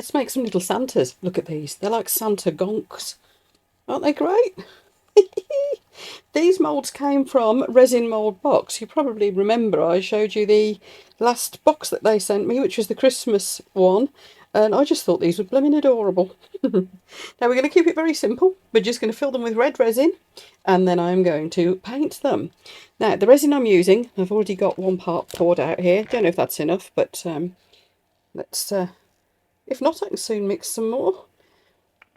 Let's make some little Santas. Look at these. They're like Santa gonks. Aren't they great? These moulds came from Resin Mould Box. You probably remember I showed you the last box that they sent me, which was the Christmas one. And I just thought these were blooming adorable. Now we're going to keep it very simple. We're just going to fill them with red resin. And then I'm going to paint them. Now the resin I'm using, I've already got one part poured out here. Don't know if that's enough, but let's... if not, I can soon mix some more.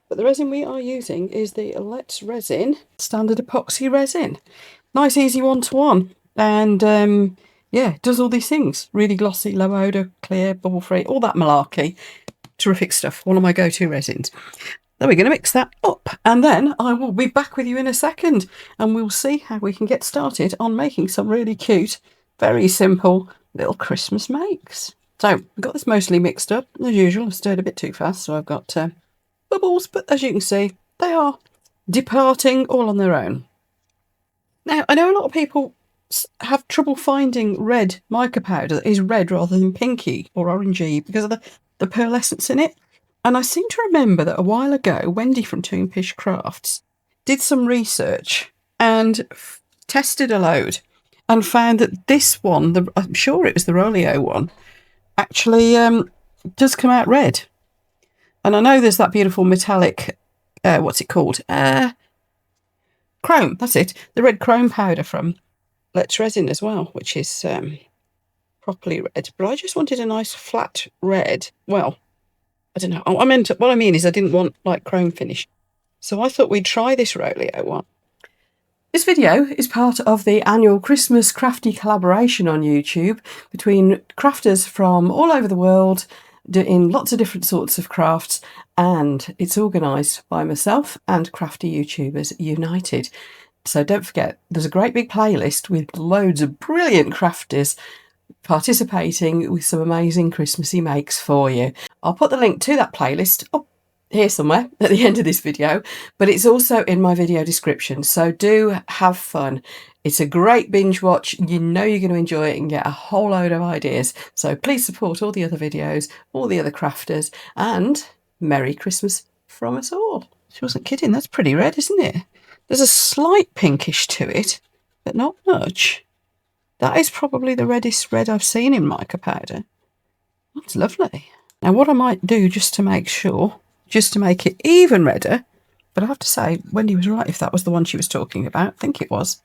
But the resin we are using is the Let's Resin standard epoxy resin. Nice, easy one-to-one. And yeah, it does all these things. Really glossy, low odour, clear, bubble-free, all that malarkey. Terrific stuff. One of my go-to resins. Then we're going to mix that up. And then I will be back with you in a second. And we'll see how we can get started on making some really cute, very simple little Christmas makes. So I've got this mostly mixed up. As usual, I stirred a bit too fast. So I've got... bubbles, but as you can see, they are departing all on their own. Now, I know a lot of people have trouble finding red mica powder that is red rather than pinky or orangey because of the pearlescence in it. And I seem to remember that a while ago, Wendy from Toonpish Crafts did some research and tested a load and found that this one, I'm sure it was the Rolio one, actually does come out red. And I know there's that beautiful metallic, what's it called? Chrome, that's it. The red chrome powder from Let's Resin as well, which is properly red. But I just wanted a nice flat red. Well, I don't know. What I mean is I didn't want like chrome finish. So I thought we'd try this Rolio one. This video is part of the annual Christmas crafty collaboration on YouTube between crafters from all over the world, in lots of different sorts of crafts, and it's organised by myself and crafty YouTubers united. So don't forget, there's a great big playlist with loads of brilliant crafters participating with some amazing Christmassy makes for you. I'll put the link to that playlist up here somewhere at the end of this video, but it's also in my video description, so do have fun. It's a great binge watch. You know you're going to enjoy it and get a whole load of ideas. So please support all the other videos, all the other crafters, and Merry Christmas from us all. She wasn't kidding. That's pretty red, isn't it? There's a slight pinkish to it, but not much. That is probably the reddest red I've seen in mica powder. That's lovely. Now what I might do just to make sure, just to make it even redder, but I have to say, Wendy was right if that was the one she was talking about. I think it was.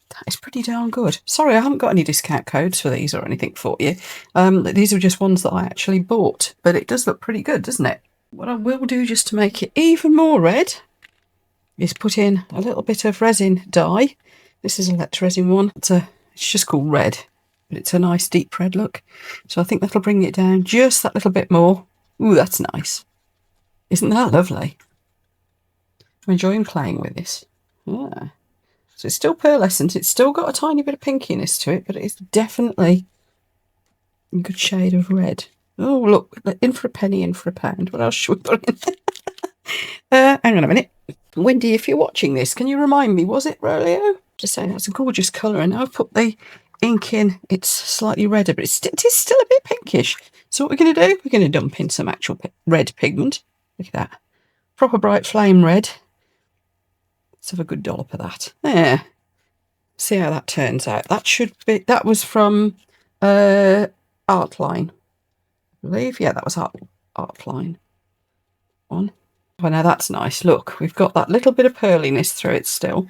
That is pretty darn good. Sorry, I haven't got any discount codes for these or anything for you. These are just ones that I actually bought, but it does look pretty good, doesn't it? What I will do just to make it even more red is put in a little bit of resin dye. This is a Let's Resin one. It's just called red, but it's a nice deep red look. So I think that'll bring it down just that little bit more. Ooh, that's nice. Isn't that lovely? I'm enjoying playing with this. Yeah. So it's still pearlescent. It's still got a tiny bit of pinkiness to it, but it's definitely a good shade of red. Oh, look, in for a penny, in for a pound. What else should we put in? Hang on a minute. Wendy, if you're watching this, can you remind me, was it Rolio? Just saying, that's a gorgeous colour. And I've put the ink in. It's slightly redder, but it is still a bit pinkish. So what we're going to do, we're going to dump in some actual red pigment. Look at that. Proper bright flame red. Let's have a good dollop of that. There. See how that turns out. That should be, that was from Artline, I believe. Yeah, that was Artline one. Oh, now that's nice. Look, we've got that little bit of pearliness through it still.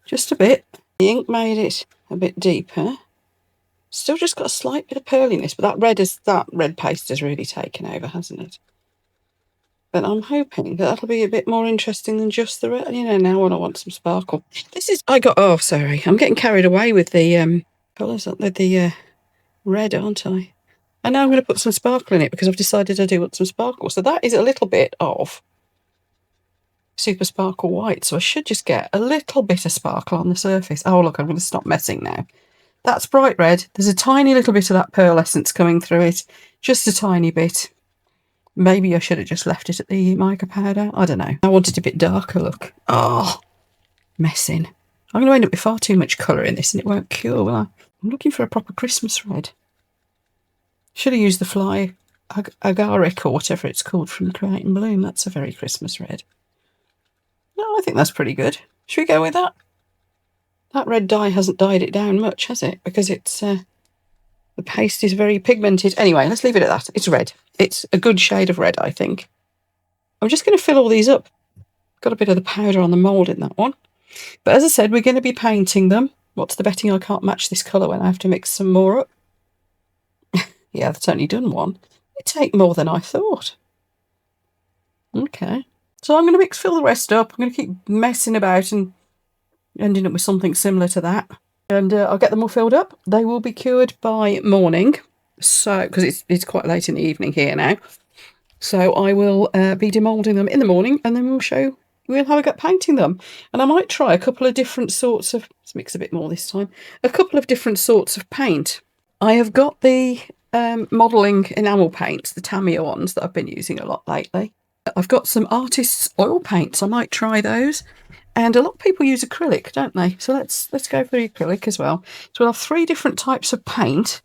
Just a bit. The ink made it a bit deeper. Still just got a slight bit of pearliness, but that red paste has really taken over, hasn't it? But I'm hoping that that'll be a bit more interesting than just the red. You know, now when I want some sparkle. Oh, sorry. I'm getting carried away with the colours, with the red, aren't I? And now I'm going to put some sparkle in it because I've decided I do want some sparkle. So that is a little bit of Super Sparkle White. So I should just get a little bit of sparkle on the surface. Oh, look, I'm going to stop messing now. That's bright red. There's a tiny little bit of that pearlescence coming through it. Just a tiny bit. Maybe I should have just left it at the mica powder. I don't know. I want it a bit darker, look. Oh, messing. I'm going to end up with far too much colour in this and it won't cure, will I? I'm looking for a proper Christmas red. Should have used the fly agaric or whatever it's called from Create and Bloom. That's a very Christmas red. No, I think that's pretty good. Should we go with that? That red dye hasn't dyed it down much, has it? Because it's the paste is very pigmented. Anyway, let's leave it at that. It's red. It's a good shade of red, I think. I'm just going to fill all these up. Got a bit of the powder on the mould in that one. But as I said, we're going to be painting them. What's the betting I can't match this colour when I have to mix some more up? Yeah, that's only done one. It take more than I thought. Okay. So I'm going to fill the rest up. I'm going to keep messing about and ending up with something similar to that. And I'll get them all filled up. They will be cured by morning. So, because it's quite late in the evening here now. So I will be demoulding them in the morning, and then we'll have a go at painting them. And I might try a couple of different sorts of, let's mix a bit more this time, a couple of different sorts of paint. I have got the modelling enamel paints, the Tamiya ones that I've been using a lot lately. I've got some artist's oil paints. I might try those. And a lot of people use acrylic, don't they? So let's go for the acrylic as well. So we'll have 3 different types of paint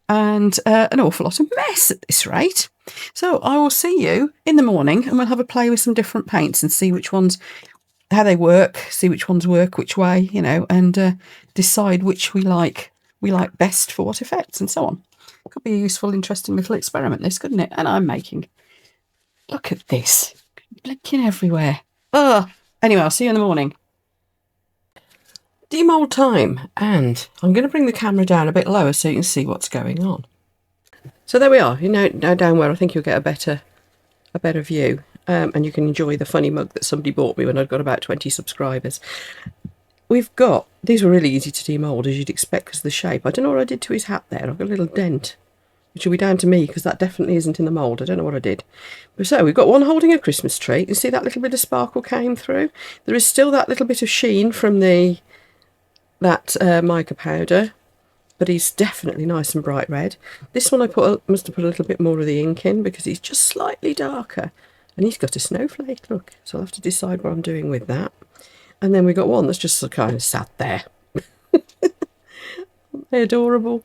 and an awful lot of mess at this rate. So I will see you in the morning, and we'll have a play with some different paints and see which ones, how they work, see which ones work which way, you know, and decide which we like best for what effects and so on. Could be a useful, interesting little experiment, this, couldn't it? And I'm making. Look at this. Blinking everywhere. Ugh. Anyway, I'll see you in the morning. Demold time, and I'm going to bring the camera down a bit lower so you can see what's going on. So there we are. You know, now down where I think you'll get a better view, and you can enjoy the funny mug that somebody bought me when I'd got about 20 subscribers. We've got, these were really easy to demold, as you'd expect because of the shape. I don't know what I did to his hat there. I've got a little dent, which will be down to me because that definitely isn't in the mould. I don't know what I did. But so we've got one holding a Christmas tree. You see that little bit of sparkle came through? There is still that little bit of sheen from that mica powder, but he's definitely nice and bright red. This one I must have put a little bit more of the ink in because he's just slightly darker, and he's got a snowflake, look. So I'll have to decide what I'm doing with that. And then we've got one that's just kind of sat there. They're adorable.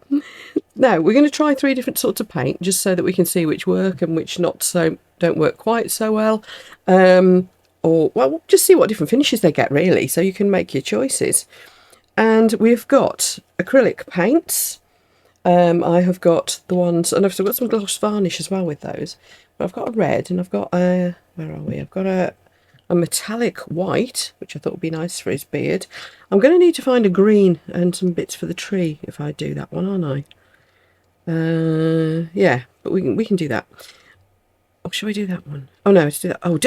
Now we're going to try 3 different sorts of paint just so that we can see which work and which don't work quite so well, or well, just see what different finishes they get really, so you can make your choices. And we've got acrylic paints. I have got the ones, and I've got some gloss varnish as well with those. But I've got a red, and I've got a, where are we? I've got a metallic white, which I thought would be nice for his beard. I'm going to need to find a green and some bits for the tree if I do that one, aren't I? Yeah, but we can do that. Or should we do that one? Oh no, let's do that. Oh,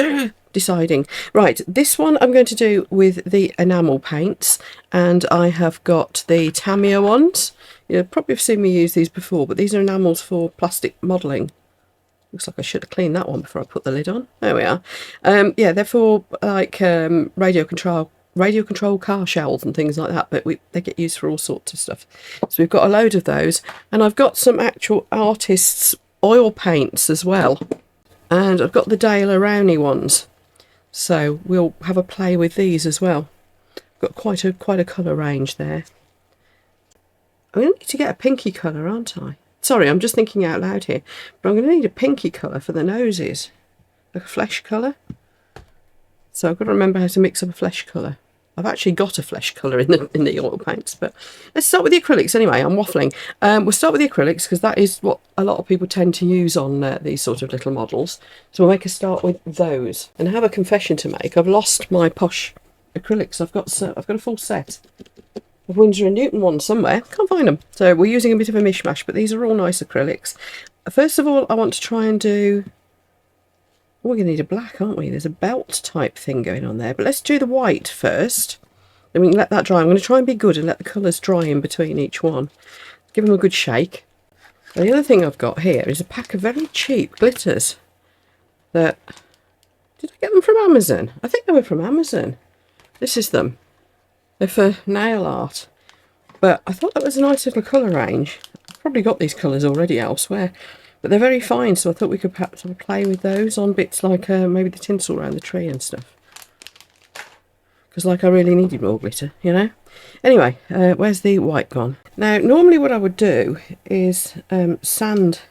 deciding. Right, this one I'm going to do with the enamel paints, and I have got the Tamiya ones. You'll probably have seen me use these before, but these are enamels for plastic modelling. Looks like I should have cleaned that one before I put the lid on. There we are. Yeah, they're for like radio control car shells and things like that, but they get used for all sorts of stuff. So we've got a load of those, and I've got some actual artists' oil paints as well, and I've got the Dale Arowney ones, so we'll have a play with these as well. Got quite a colour range there. I'm going to need to get a pinky colour, aren't I? Sorry, I'm just thinking out loud here, but I'm going to need a pinky colour for the noses, like a flesh colour. So I've got to remember how to mix up a flesh colour. I've actually got a flesh colour in the oil paints, but let's start with the acrylics anyway. I'm waffling. We'll start with the acrylics because that is what a lot of people tend to use on these sort of little models. So we'll make a start with those. And I have a confession to make. I've lost my posh acrylics. I've got a full set of Winsor & Newton ones somewhere. Can't find them. So we're using a bit of a mishmash, but these are all nice acrylics. First of all, I want to try and do... Oh, we're going to need a black, aren't we? There's a belt type thing going on there. But let's do the white first. Then we can let that dry. I'm going to try and be good and let the colours dry in between each one. Give them a good shake. And the other thing I've got here is a pack of very cheap glitters. That... Did I get them from Amazon? I think they were from Amazon. This is them. They're for nail art. But I thought that was a nice little colour range. I've probably got these colours already elsewhere. But they're very fine, so I thought we could perhaps have a play with those on bits like maybe the tinsel around the tree and stuff. Because like I really needed more glitter, you know? Anyway, where's the white gone? Now, normally what I would do is sand...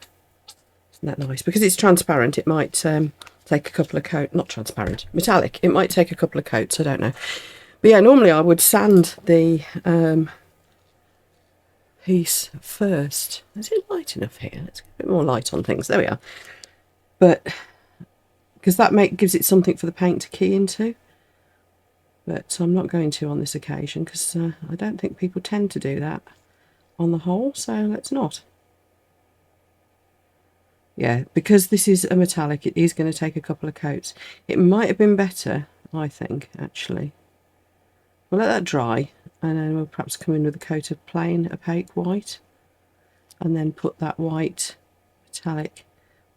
Isn't that nice? Because it's transparent, it might take a couple of coats. Not transparent, metallic. It might take a couple of coats, I don't know. But yeah, normally I would sand the piece first. Is it light enough here? Let's get a bit more light on things. There we are. But because that gives it something for the paint to key into. But I'm not going to on this occasion because I don't think people tend to do that on the whole, so let's not. Yeah, because this is a metallic, it is going to take a couple of coats. It might have been better, I think, actually. We'll let that dry, and then we'll perhaps come in with a coat of plain opaque white, and then put that white metallic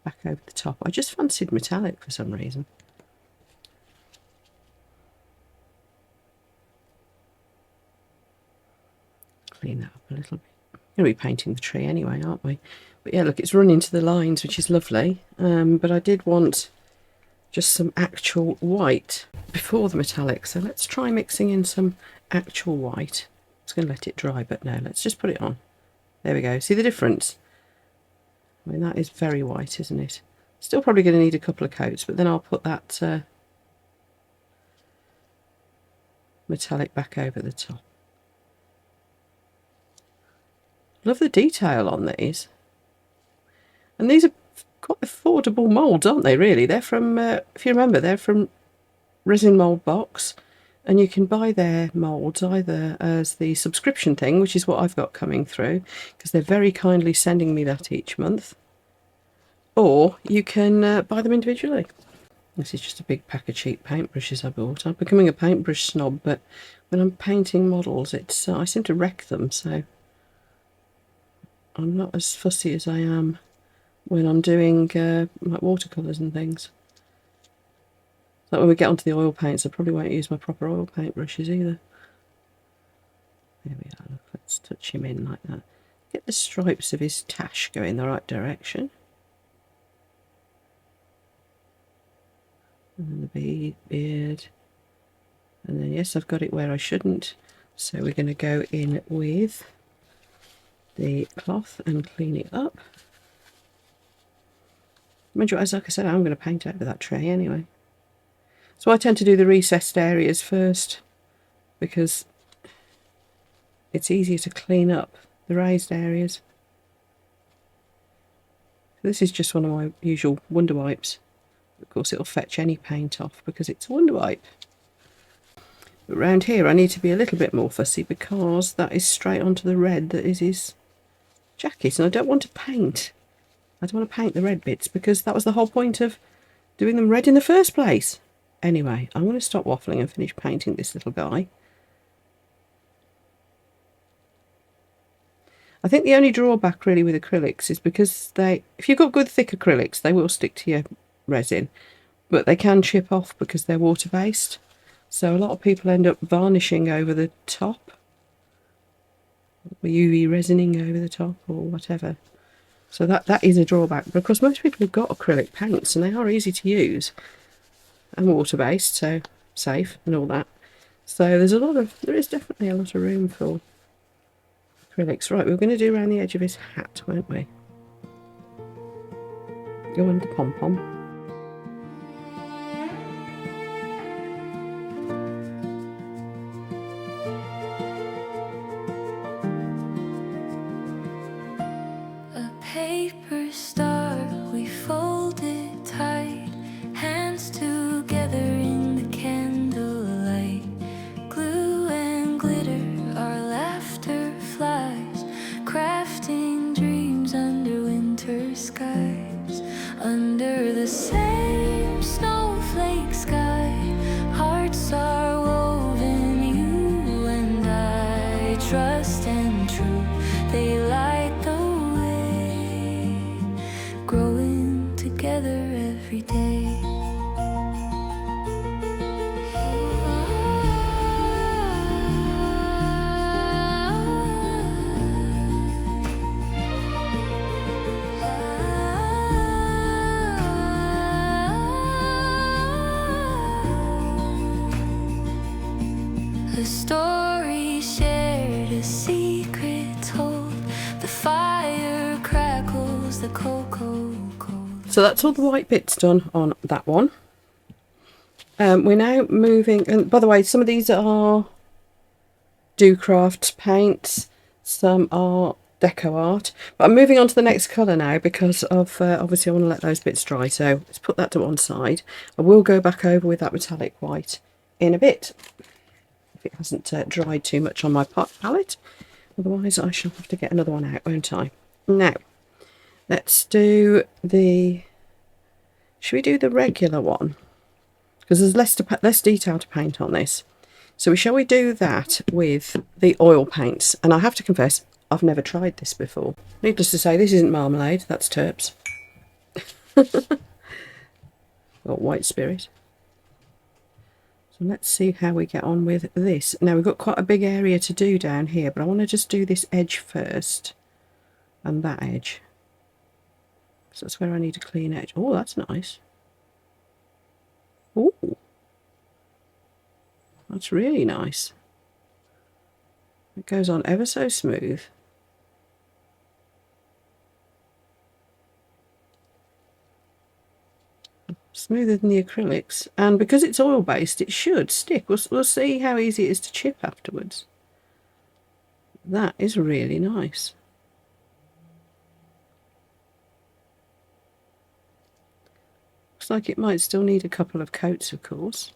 back over the top. I just fancied metallic for some reason. Clean that up a little bit. We're going to be painting the tree anyway, aren't we? But yeah, look, it's run into the lines, which is lovely. But I did want just some actual white before the metallic. So let's try mixing in some actual white. I was going to let it dry, but no, let's just put it on. There we go. See the difference? I mean, that is very white, isn't it? Still probably going to need a couple of coats, but then I'll put that metallic back over the top. Love the detail on these. And these are quite affordable moulds, aren't they, really? They're from, if you remember, they're from Resin Mould Box. And you can buy their moulds either as the subscription thing, which is what I've got coming through, because they're very kindly sending me that each month. Or you can buy them individually. This is just a big pack of cheap paintbrushes I bought. I'm becoming a paintbrush snob, but when I'm painting models, it's I seem to wreck them, so I'm not as fussy as I am when I'm doing like watercolours and things. So when we get onto the oil paints, I probably won't use my proper oil paint brushes either. There we are. Look, let's touch him in like that. Get the stripes of his tash going the right direction. And then the beard. And then, yes, I've got it where I shouldn't. So we're going to go in with the cloth and clean it up. Mind you, as like I said, I'm going to paint over that tray anyway. So I tend to do the recessed areas first because it's easier to clean up the raised areas. This is just one of my usual Wonder Wipes. Of course, it'll fetch any paint off because it's a Wonder Wipe. But around here I need to be a little bit more fussy because that is straight onto the red that is his jacket, and I don't want to paint. I don't want to paint the red bits because that was the whole point of doing them red in the first place. Anyway, I'm going to stop waffling and finish painting this little guy. I think the only drawback really with acrylics is because if you've got good thick acrylics, they will stick to your resin, but they can chip off because they're water based. So a lot of people end up varnishing over the top, or UV resining over the top, or whatever. So that is a drawback. But of course, most people have got acrylic paints, and they are easy to use and water based, so safe and all that. So there is definitely a lot of room for acrylics. Right, we were going to do around the edge of his hat, weren't we? Go under the pom-pom. Paper star, we fold it tight, hands together in the candlelight. Glue and glitter, our laughter flies, crafting dreams under winter skies. Under the same snowflake sky, hearts are woven, you and I. Trust and truth, they light the growing together every day. A story shared, a secret told. The fire crackles, the cocoa cold. So that's all the white bits done on that one. We're now moving, and by the way, some of these are Do Crafts paints, some are Deco Art, but I'm moving on to the next colour now because of obviously I want to let those bits dry, so let's put that to one side. I will go back over with that metallic white in a bit if it hasn't dried too much on my palette, otherwise I shall have to get another one out, won't I? Now let's do the, should we do the regular one, because there's less detail to paint on this. So shall we do that with the oil paints? And I have to confess, I've never tried this before. Needless to say, this isn't marmalade, that's turps. Or white spirit. So let's see how we get on with this. Now we've got quite a big area to do down here, but I want to just do this edge first. And that edge. So that's where I need a clean edge. Oh, that's nice. Oh. That's really nice. It goes on ever so smooth. Smoother than the acrylics, and because it's oil based it should stick. We'll see how easy it is to chip afterwards. That is really nice. Looks like it might still need a couple of coats, of course.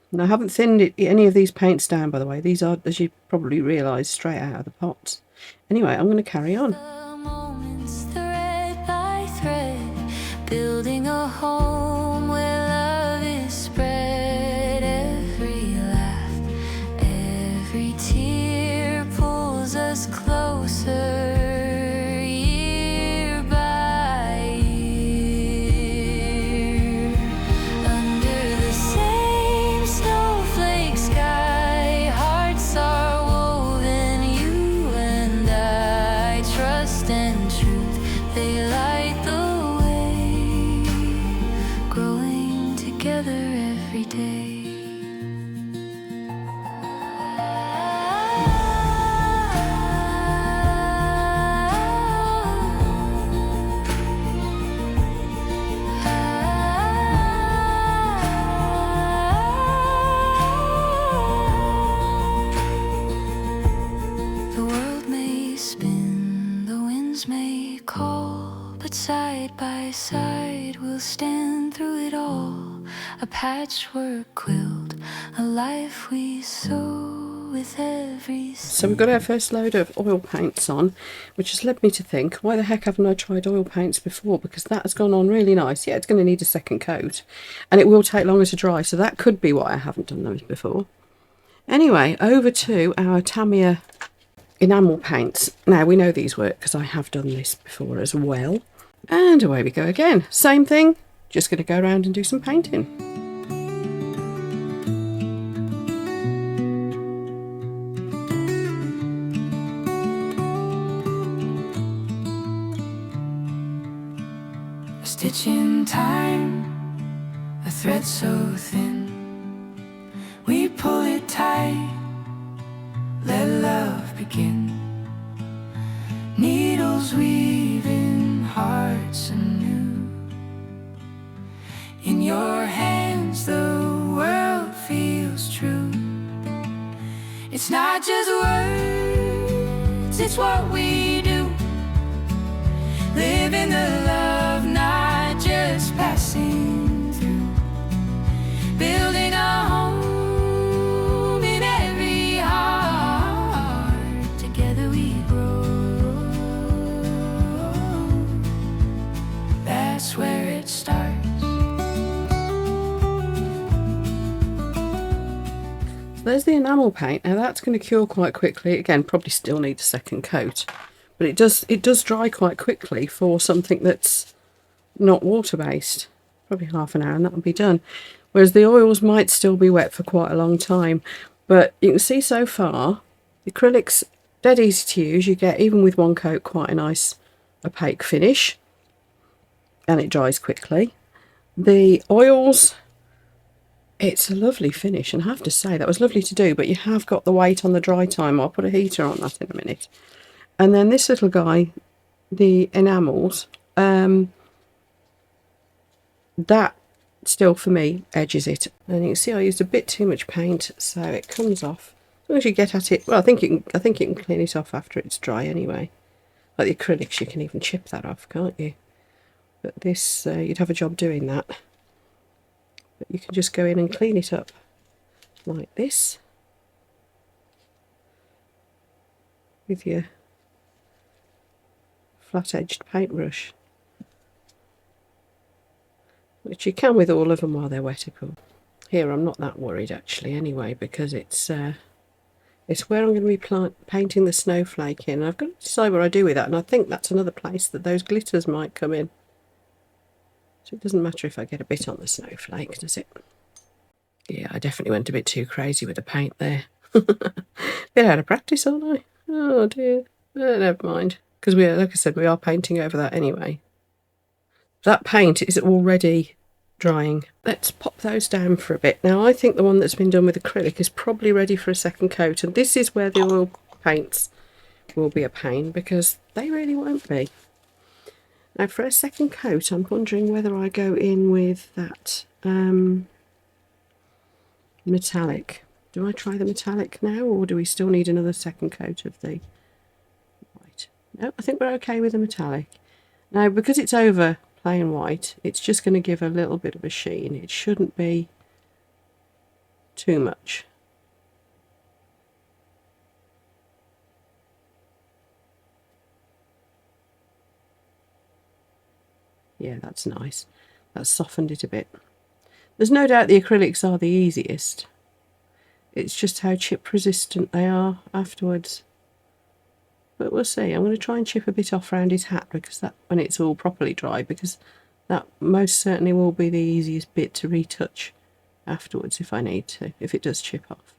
And I haven't thinned any of these paints down, by the way. These are, as you probably realise, straight out of the pots. Anyway, I'm going to carry on. The moments, thread by thread, building a home where love is spread. Every laugh, every tear pulls us closer. Side we'll stand through it all, a patchwork quilt, a life we sew with every step. So we've got our first load of oil paints on, which has led me to think, why the heck haven't I tried oil paints before? Because that has gone on really nice. Yeah, it's going to need a second coat and it will take longer to dry, so that could be why I haven't done those before. Anyway, over to our Tamiya enamel paints. Now we know these work because I have done this before as well. And away we go again. Same thing, just going to go around and do some painting. A stitch in time, a thread so thin, we pull it tight, let love begin. Needles weaving hearts anew. In your hands the world feels true. It's not just words, it's what we do. Living the love, not just passing through. Building a home in every heart. Together we grow. That's where it starts. So there's the enamel paint. Now that's going to cure quite quickly. Again, probably still needs a second coat, but it does dry quite quickly for something that's not water based. Probably half an hour and that'll be done. Whereas the oils might still be wet for quite a long time. But you can see so far the acrylics dead easy to use. You get, even with one coat, quite a nice opaque finish. And it dries quickly. The oils, it's a lovely finish, and I have to say that was lovely to do, but you have got the weight on the dry time. I'll put a heater on that in a minute. And then this little guy, the enamels, that still for me edges it. And you can see I used a bit too much paint, so it comes off. As long as you get at it, well, I think you can clean it off after it's dry anyway. Like the acrylics, you can even chip that off, can't you? But this, you'd have a job doing that. But you can just go in and clean it up like this with your flat-edged paintbrush, which you can with all of them while they're wet, of course. Here I'm not that worried actually anyway, because it's where I'm going to be painting the snowflake in. I've got to decide what I do with that, and I think that's another place that those glitters might come in. So it doesn't matter if I get a bit on the snowflake, does it? Yeah, I definitely went a bit too crazy with the paint there. Bit out of practice, aren't I? Oh dear. Never mind. Because like I said, we are painting over that anyway. That paint is already drying. Let's pop those down for a bit. Now I think the one that's been done with acrylic is probably ready for a second coat, and this is where the oil paints will be a pain, because they really won't be. Now for a second coat, I'm wondering whether I go in with that metallic. Do I try the metallic now, or do we still need another second coat of the white? No, I think we're okay with the metallic. Now because it's over plain white, it's just going to give a little bit of a sheen. It shouldn't be too much. Yeah, that's nice. That's softened it a bit. There's no doubt the acrylics are the easiest. It's just how chip resistant they are afterwards. But we'll see. I'm going to try and chip a bit off around his hat, because that, when it's all properly dry, because that most certainly will be the easiest bit to retouch afterwards if I need to, if it does chip off.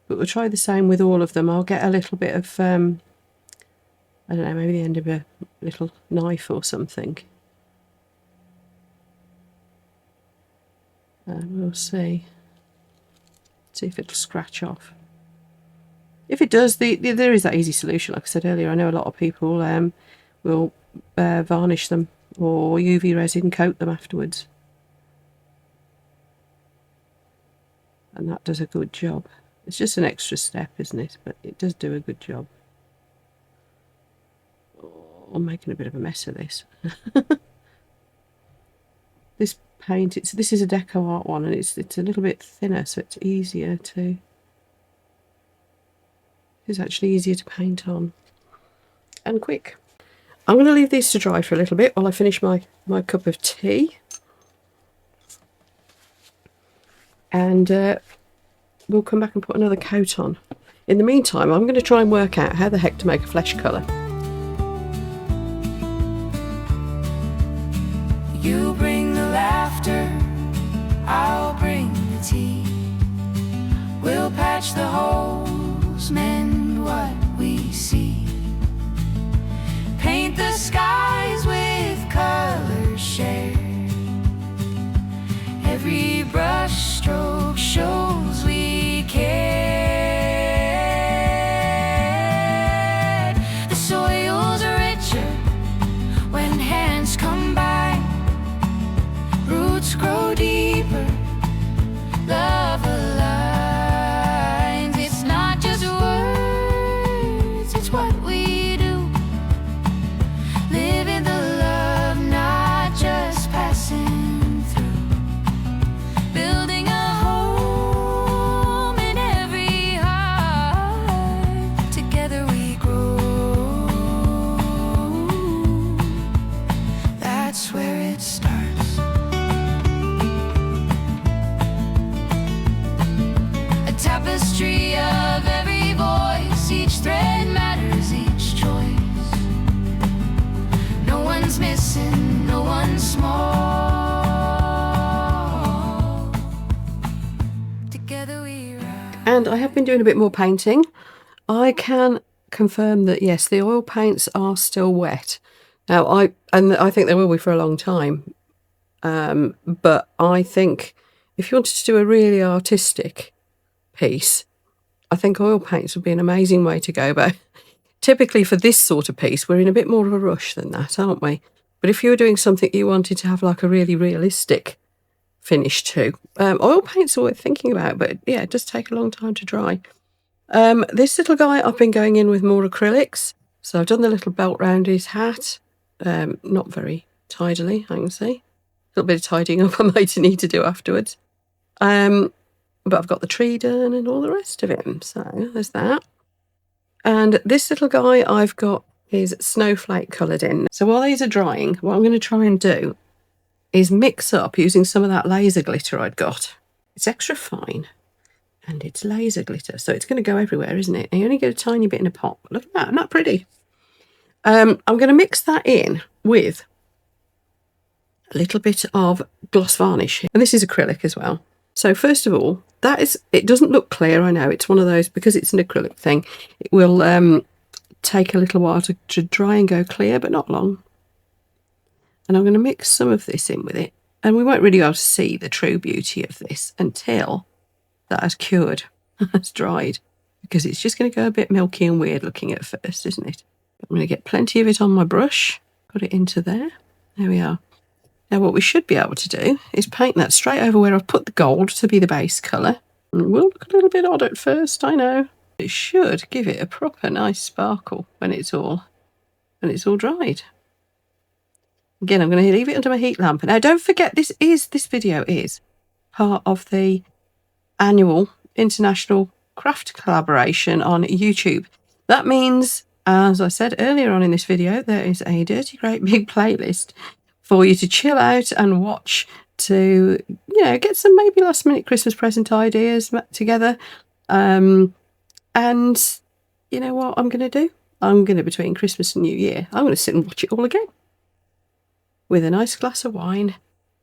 But we'll try the same with all of them. I'll get a little bit of, I don't know, maybe the end of a little knife or something. And we'll see if it'll scratch off. If it does, there is that easy solution. Like I said earlier, I know a lot of people will varnish them or UV resin coat them afterwards, and that does a good job. It's just an extra step, isn't it? But it does do a good job. Oh, I'm making a bit of a mess of this. This paint, this is a Deco Art one, and it's a little bit thinner, so it's easier to. It's actually easier to paint on, and quick. I'm going to leave these to dry for a little bit while I finish my cup of tea, and we'll come back and put another coat on. In the meantime, I'm going to try and work out how the heck to make a flesh colour. You bring the laughter, I'll bring the tea. We'll patch the holes, mend what we see. Paint the skies with colors shared. Every brush stroke shows we cared. The soils are richer when hands come by. Roots grow deeper, love aligns. It's not just words, it's what we do. Living the love, not just passing through. Building a home in every heart. Together we grow. That's where it starts. Tapestry of every voice, each thread matters, each choice. No one's missing, no one's small. Together we rise. And I have been doing a bit more painting. I can confirm that yes, the oil paints are still wet. Now I think they will be for a long time. But I think if you wanted to do a really artistic piece, I think oil paints would be an amazing way to go. But typically for this sort of piece, we're in a bit more of a rush than that, aren't we? But if you were doing something you wanted to have like a really realistic finish to, oil paints are worth thinking about, but yeah, it does take a long time to dry. This little guy, I've been going in with more acrylics. So I've done the little belt round his hat, not very tidily, I can see. A little bit of tidying up I might need to do afterwards. But I've got the tree done and all the rest of him, so there's that. And this little guy I've got his snowflake coloured in. So while these are drying, what I'm going to try and do is mix up using some of that laser glitter I'd got. It's extra fine and it's laser glitter, so it's going to go everywhere, isn't it? And you only get a tiny bit in a pot. Look at that, isn't that pretty? I'm going to mix that in with a little bit of gloss varnish. And this is acrylic as well. So first of all, it doesn't look clear, I know. It's one of those, because it's an acrylic thing, it will take a little while to dry and go clear, but not long. And I'm going to mix some of this in with it. And we won't really be able to see the true beauty of this until that has cured, has dried, because it's just going to go a bit milky and weird looking at first, isn't it? I'm going to get plenty of it on my brush, put it into there. There we are. Now what we should be able to do is paint that straight over where I've put the gold to be the base colour. It will look a little bit odd at first, I know. It should give it a proper nice sparkle when it's all dried. Again, I'm going to leave it under my heat lamp. Now don't forget, this video is part of the annual International Craft Collaboration on YouTube. That means, as I said earlier on in this video, there is a dirty great big playlist for you to chill out and watch, to, you know, get some maybe last minute Christmas present ideas together. And you know what I'm going to do? I'm going to, between Christmas and New Year, I'm going to sit and watch it all again with a nice glass of wine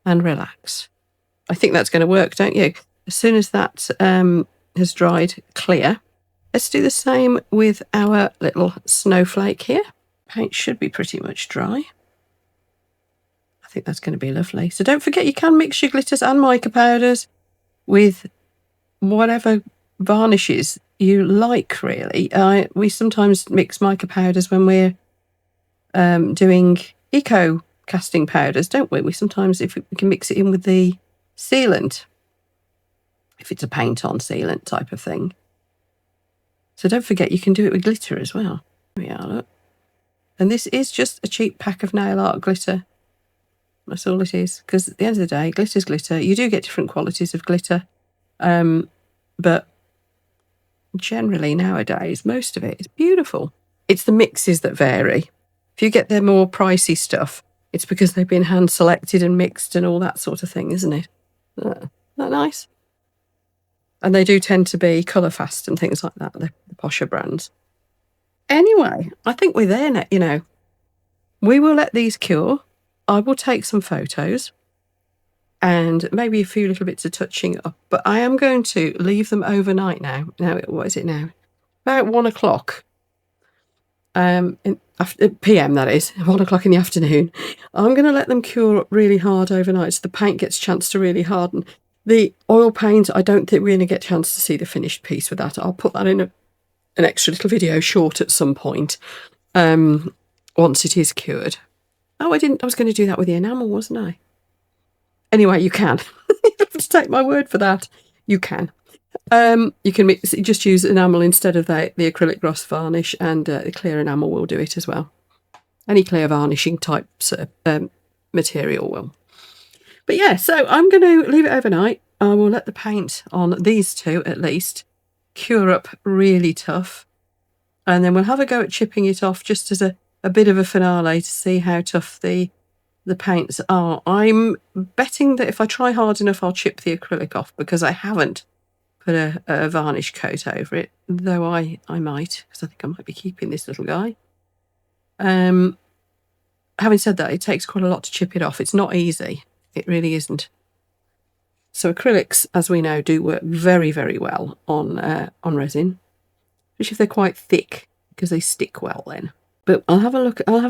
and relax. I think that's going to work, don't you? As soon as that has dried clear, let's do the same with our little snowflake here. Paint should be pretty much dry. I think that's going to be lovely. So don't forget, you can mix your glitters and mica powders with whatever varnishes you like, really. We sometimes mix mica powders when we're doing eco casting powders, don't we? We sometimes, if we can mix it in with the sealant, if it's a paint-on sealant type of thing. So don't forget, you can do it with glitter as well. There we are, look. And this is just a cheap pack of nail art glitter. That's all it is. Because at the end of the day, glitter's glitter. You do get different qualities of glitter. But generally nowadays, most of it is beautiful. It's the mixes that vary. If you get their more pricey stuff, it's because they've been hand selected and mixed and all that sort of thing, isn't it? Isn't that nice? And they do tend to be colour fast and things like that, the posher brands. Anyway, I think we're there now, you know. We will let these cure. I will take some photos and maybe a few little bits of touching up, but I am going to leave them overnight now. Now, what is it now? About 1 o'clock. PM, that is, 1 o'clock in the afternoon. I'm going to let them cure up really hard overnight so the paint gets a chance to really harden. The oil paint, I don't think we're going to get a chance to see the finished piece with that. I'll put that in an extra little video short at some point once it is cured. Oh, I was going to do that with the enamel, wasn't I? Anyway, you can. You have to take my word for that. You can. You can just use enamel instead of the acrylic gloss varnish, and the clear enamel will do it as well. Any clear varnishing type material will. But yeah, so I'm going to leave it overnight. I will let the paint on these two at least cure up really tough, and then we'll have a go at chipping it off just as a bit of a finale to see how tough the paints are. I'm betting that if I try hard enough, I'll chip the acrylic off, because I haven't put a varnish coat over it, though I might, because I think I might be keeping this little guy. Having said that, it takes quite a lot to chip it off. It's not easy. It really isn't. So acrylics, as we know, do work very, very well on resin, especially if they're quite thick, because they stick well then. But I'll have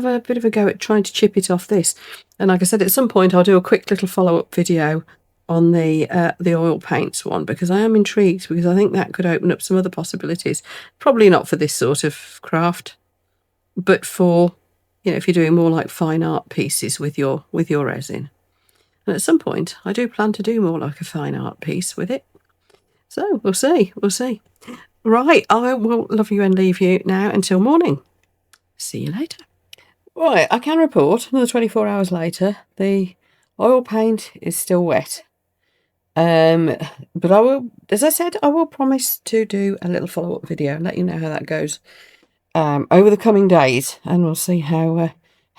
a bit of a go at trying to chip it off this. And like I said, at some point I'll do a quick little follow-up video on the oil paints one, because I am intrigued, because I think that could open up some other possibilities. Probably not for this sort of craft, but for you know, if you're doing more like fine art pieces with your resin. And at some point, I do plan to do more like a fine art piece with it. So we'll see. Right, I will love you and leave you now until morning. See you later. Right, I can report another 24 hours later, the oil paint is still wet. But I will, as I said, I will promise to do a little follow-up video and let you know how that goes over the coming days, and we'll see how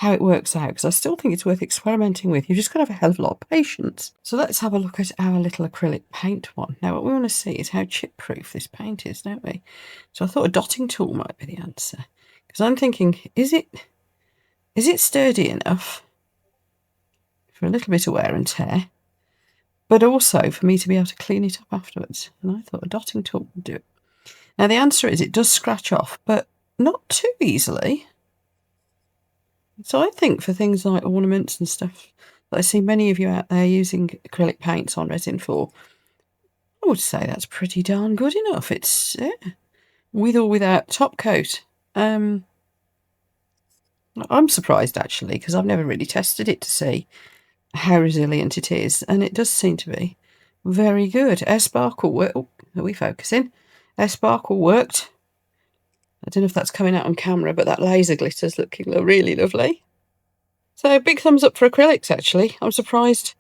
it works out, because I still think it's worth experimenting with. You've just got to have a hell of a lot of patience. So let's have a look at our little acrylic paint one. Now what we want to see is how chip-proof this paint is, don't we? So I thought a dotting tool might be the answer, because I'm thinking, is it sturdy enough for a little bit of wear and tear, but also for me to be able to clean it up afterwards? And I thought a dotting tool would do it. Now the answer is it does scratch off, but not too easily. So I think for things like ornaments and stuff that I see many of you out there using acrylic paints on resin for, I would say that's pretty darn good enough. It's with or without top coat. I'm surprised actually, because I've never really tested it to see how resilient it is, and it does seem to be very good. Air sparkle work. Oh, are we focusing? Air sparkle worked. I don't know if that's coming out on camera, but that laser glitter's looking really lovely. So big thumbs up for acrylics, actually. I'm surprised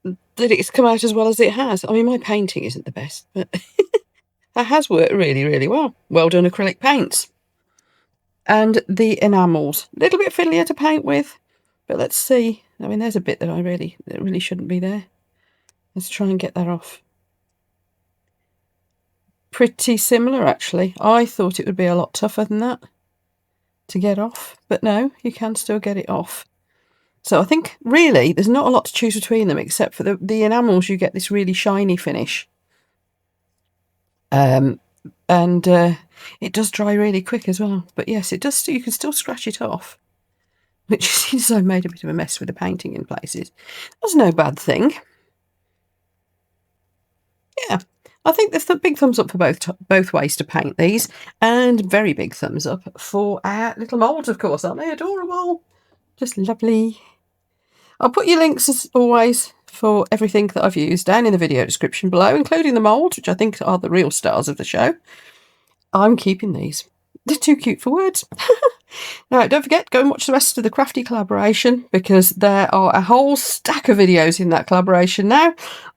that it's come out as well as it has. I mean, my painting isn't the best, but that has worked really, really well. Well done, acrylic paints. And the enamels. A little bit fiddlier to paint with, but let's see. I mean, there's a bit that really shouldn't be there. Let's try and get that off. Pretty similar, actually. I thought it would be a lot tougher than that to get off, but no, you can still get it off. So I think really there's not a lot to choose between them, except for the enamels. You get this really shiny finish, and it does dry really quick as well. But yes, it does. You can still scratch it off, which seems to have made a bit of a mess with the painting in places. That's no bad thing. Yeah, I think there's a big thumbs up for both ways to paint these, and very big thumbs up for our little moulds, of course. Aren't they adorable? Just lovely. I'll put your links, as always, for everything that I've used down in the video description below, including the moulds, which I think are the real stars of the show. I'm keeping these. They're too cute for words. Now, don't forget, go and watch the rest of the crafty collaboration, because there are a whole stack of videos in that collaboration now,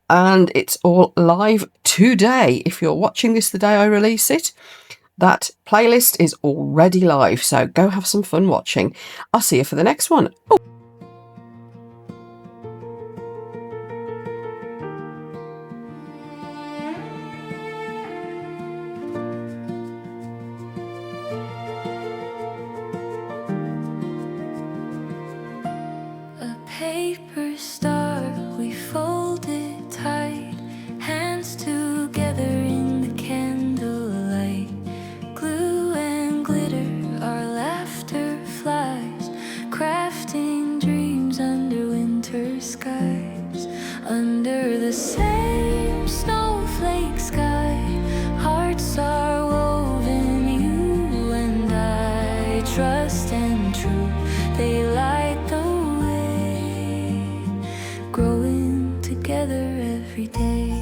and it's all live today. If you're watching this the day I release it, that playlist is already live, so go have some fun watching. I'll see you for the next one. Oh. Paper star, we fold it tight, hands together in the candlelight. Glue and glitter, our laughter flies, crafting dreams under winter skies. Under the same snowflake sky, hearts are woven, you and I. Trust and truth, they light the growing together every day.